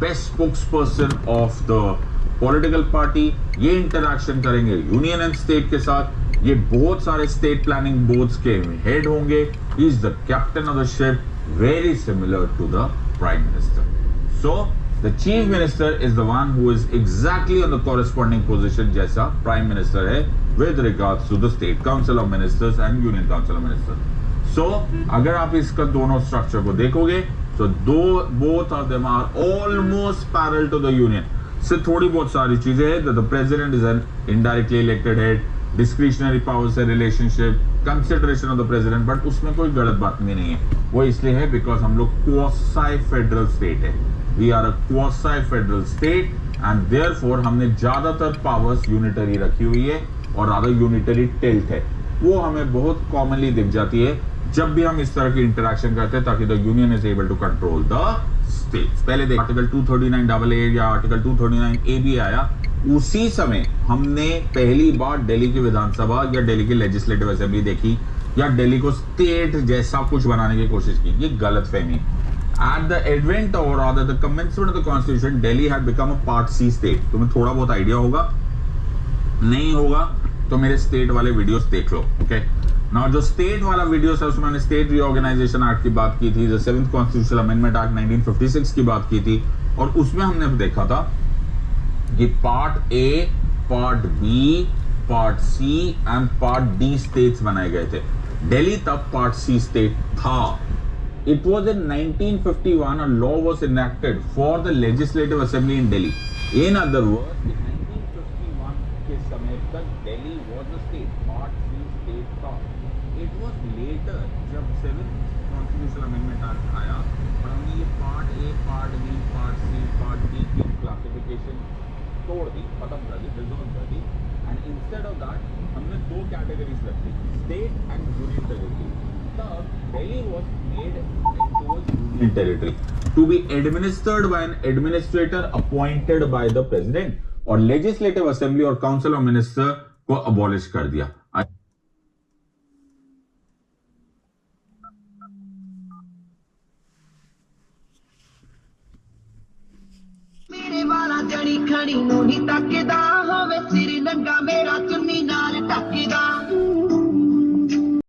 Best spokesperson of the political party. ये interaction करेंगे union and state के साथ। ये बहुत सारे स्टेट प्लानिंग बोर्ड्स के हेड होंगे। He is the captain of the ship, very similar to the prime minister. So the chief minister is the one who is exactly on the corresponding position जैसा prime minister है with regards to the state council of ministers and union council of ministers. So अगर आप इसका दोनों structure को देखोगे, so both of them are almost parallel to the union. से थोड़ी बहुत सारी चीजें हैं। The president is an indirectly elected head, discretionary powers से relationship, consideration of the president, but उसमें कोई गलत बात भी नहीं है। वो इसलिए है because हम लोग quasi federal state है। We are a quasi federal state and therefore हमने ज्यादातर powers unitary रखी हुई है और rather unitary tilt है। वो हमें बहुत commonly दिख जाती है जब भी हम इस तरह की इंटरैक्शन करते हैं, ताकि the union is able to control the states. पहले देख आर्टिकल 239AA या आर्टिकल 239AB आया, उसी समय हमने पहली बार दिल्ली की विधानसभा या दिल्ली की लेजिस्लेटिव असेंबली देखी या दिल्ली को स्टेट जैसा कुछ बनाने की कोशिश की। ये गलत फहमी। एट द एडवेंट और rather the commencement of the constitution, Delhi had become a part C state. तुम्हें थोड़ा बहुत आइडिया होगा, नहीं होगा तो मेरे स्टेट वाले वीडियोस देख लो। ओके ना, जो स्टेट वाला वीडियो है उसमें मैंने स्टेट रीऑर्गेनाइजेशन एक्ट की बात की थी, 7th कॉन्स्टिट्यूशनल अमेंडमेंट एक्ट 1956 की बात की थी, और उसमें हमने देखा था कि part A, part B, part C and part D states बनाए गए थे। दिल्ली तब पार्ट सी स्टेट था। It was in 1951 a law was enacted for the legislative assembly in Delhi. In other words 1951 के समय तक Delhi was a state, part C state था। It was later जब 7th कॉन्स्टिट्यूशनल अमेंडमेंट एक्ट आया और हमने ये part A, part B, part C, part D की क्लासिफिकेशन तोड़ दी, खत्म कर दी, डिसॉल्व कर दी, एंड इंस्टेड ऑफ दैट हमने दो कैटेगरीज रखी, स्टेट एंड यूनियन टेरिटरी। तब Delhi was made into union territory to be administered by an administrator appointed by the president, और लेजिस्लेटिव असेंबली और काउंसिल ऑफ मिनिस्टर को अबॉलिश कर दिया। जड़ी खड़ी नूही तकदा होवे सिर नंगा मेरा चुन्नी नाल टकदा।